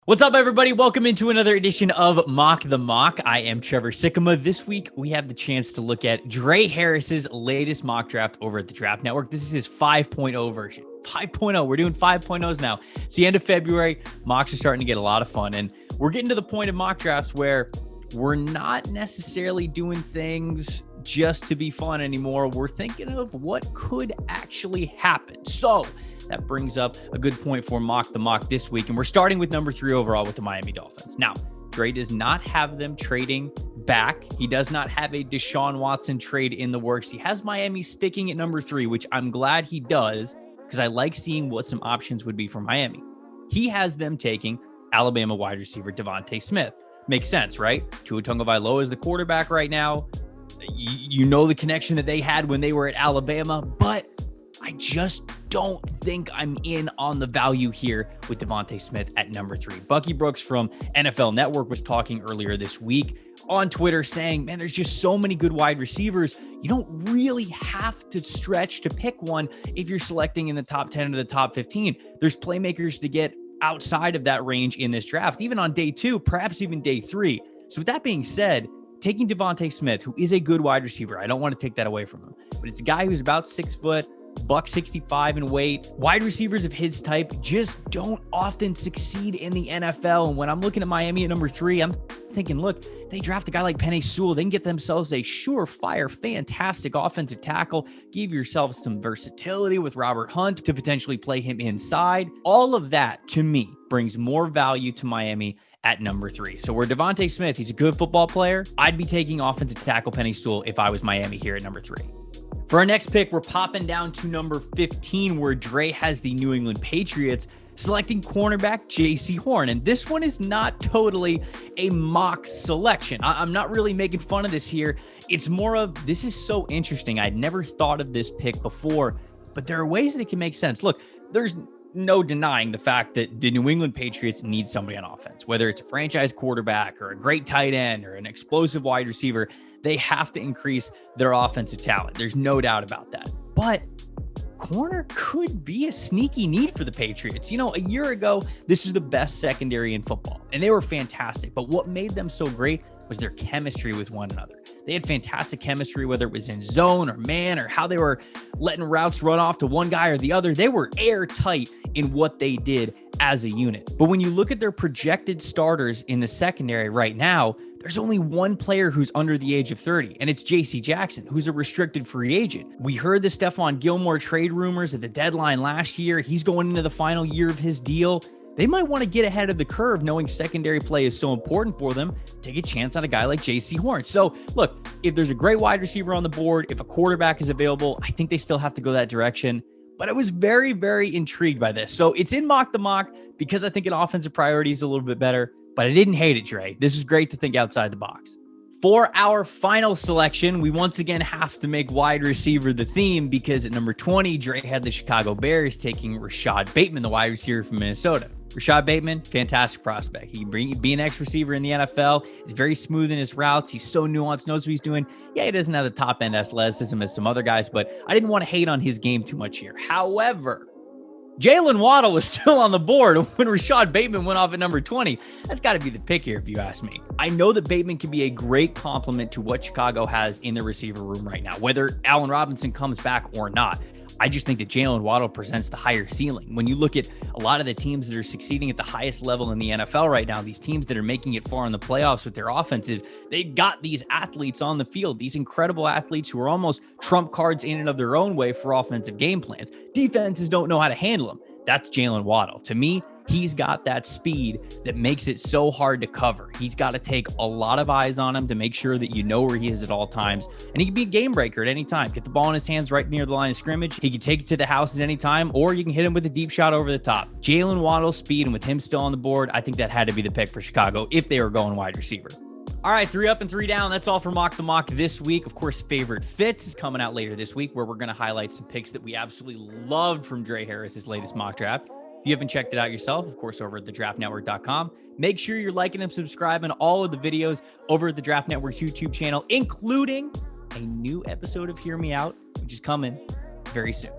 What's up, everybody? Welcome into another edition of Mock the Mock. I am Trevor Sikkema. This week, we have the chance to look at Drae Harris's latest mock draft over at the Draft Network. This is his 5.0 version. 5.0. We're doing 5.0s now. It's the end of February. Mocks are starting to get a lot of fun. And we're getting to the point of mock drafts where we're not necessarily doing things just to be fun anymore. We're thinking of what could actually happen. So that brings up a good point for Mock the Mock this week. And we're starting with number 3 overall with the Miami Dolphins. Now, Drae does not have them trading back. He does not have a Deshaun Watson trade in the works. He has Miami sticking at number 3, which I'm glad he does because I like seeing what some options would be for Miami. He has them taking Alabama wide receiver Devontae Smith. Makes sense, right? Tua Tagovailoa is the quarterback right now. You know the connection that they had when they were at Alabama, but I just don't think I'm in on the value here with Devontae Smith at number 3. Bucky Brooks from NFL Network was talking earlier this week on Twitter saying, man, there's just so many good wide receivers. You don't really have to stretch to pick one if you're selecting in the top 10 or the top 15. There's playmakers to get outside of that range in this draft, even on day 2, perhaps even day 3. So with that being said, taking Devontae Smith, who is a good wide receiver, I don't want to take that away from him, but it's a guy who's about 6 foot, $165 in weight. Wide receivers of his type just don't often succeed in the NFL. And when I'm looking at Miami at number 3, I'm thinking, look, they draft a guy like Penei Sewell, they can get themselves a surefire, fantastic offensive tackle, give yourself some versatility with Robert Hunt to potentially play him inside. All of that, to me, brings more value to Miami at number 3. So where Devontae Smith, he's a good football player, I'd be taking offensive tackle Penei Sewell if I was Miami here at number 3. For our next pick, we're popping down to number 15, where Drae has the New England Patriots selecting cornerback J.C. Horn. And this one is not totally a mock selection. I'm not really making fun of this here. It's more of, this is so interesting. I'd never thought of this pick before, but there are ways that it can make sense. Look, there's no denying the fact that the New England Patriots need somebody on offense, whether it's a franchise quarterback or a great tight end or an explosive wide receiver. They have to increase their offensive talent. There's no doubt about that. But corner could be a sneaky need for the Patriots. You know, a year ago, this was the best secondary in football, and they were fantastic. But what made them so great was their chemistry with one another. They had fantastic chemistry, whether it was in zone or man or how they were letting routes run off to one guy or the other. They were airtight in what they did as a unit. But when you look at their projected starters in the secondary right now, there's only one player who's under the age of 30, and it's J.C. Jackson, who's a restricted free agent. We heard the Stephon Gilmore trade rumors at the deadline last year. He's going into the final year of his deal. They might want to get ahead of the curve, knowing secondary play is so important for them. Take a chance on a guy like J.C. Horn. So look, if there's a great wide receiver on the board, if a quarterback is available, I think they still have to go that direction. But I was very, very intrigued by this. So it's in Mock the Mock because I think an offensive priority is a little bit better, but I didn't hate it, Drae. This is great to think outside the box. For our final selection, we once again have to make wide receiver the theme because at number 20, Drae had the Chicago Bears taking Rashad Bateman, the wide receiver from Minnesota. Rashad Bateman, fantastic prospect. He can be an X-receiver in the NFL. He's very smooth in his routes. He's so nuanced, knows what he's doing. Yeah, he doesn't have the top-end athleticism as some other guys, but I didn't want to hate on his game too much here. However, Jalen Waddle was still on the board when Rashad Bateman went off at number 20. That's got to be the pick here, if you ask me. I know that Bateman can be a great complement to what Chicago has in the receiver room right now, whether Allen Robinson comes back or not. I just think that Jalen Waddle presents the higher ceiling. When you look at a lot of the teams that are succeeding at the highest level in the NFL right now, these teams that are making it far in the playoffs with their offenses, they've got these athletes on the field, these incredible athletes who are almost trump cards in and of their own way for offensive game plans. Defenses don't know how to handle them. That's Jalen Waddle. To me, he's got that speed that makes it so hard to cover. He's got to take a lot of eyes on him to make sure that you know where he is at all times. And he can be a game breaker at any time. Get the ball in his hands right near the line of scrimmage. He can take it to the house at any time, or you can hit him with a deep shot over the top. Jalen Waddle's speed, and with him still on the board, I think that had to be the pick for Chicago if they were going wide receiver. All right, 3 up and 3 down. That's all for Mock the Mock this week. Of course, Favorite Fits is coming out later this week, where we're going to highlight some picks that we absolutely loved from Drae Harris's latest mock draft. If you haven't checked it out yourself, of course, over at thedraftnetwork.com, make sure you're liking and subscribing all of the videos over at the Draft Network's YouTube channel, including a new episode of Hear Me Out, which is coming very soon.